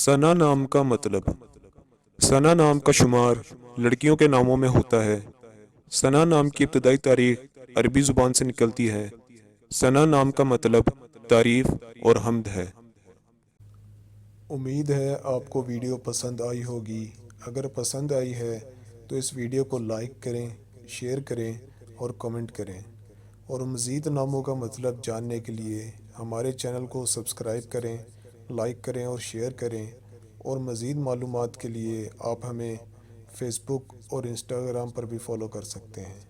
सना नाम का मतलब। सना नाम का शुमार लड़कियों के नामों में होता है। सना नाम की इब्तदाई तारीख अरबी ज़ुबान से निकलती है। सना नाम का मतलब तारीफ और हम्द है। उम्मीद है आपको वीडियो पसंद आई होगी। अगर पसंद आई है तो इस वीडियो को लाइक करें, शेयर करें और कमेंट करें। और मज़ीद नामों का मतलब जानने के लिए हमारे चैनल को सब्सक्राइब करें, लाइक करें और शेयर करें। और मज़ीद मालूमात के लिए आप हमें फ़ेसबुक और इंस्टाग्राम पर भी फॉलो कर सकते हैं।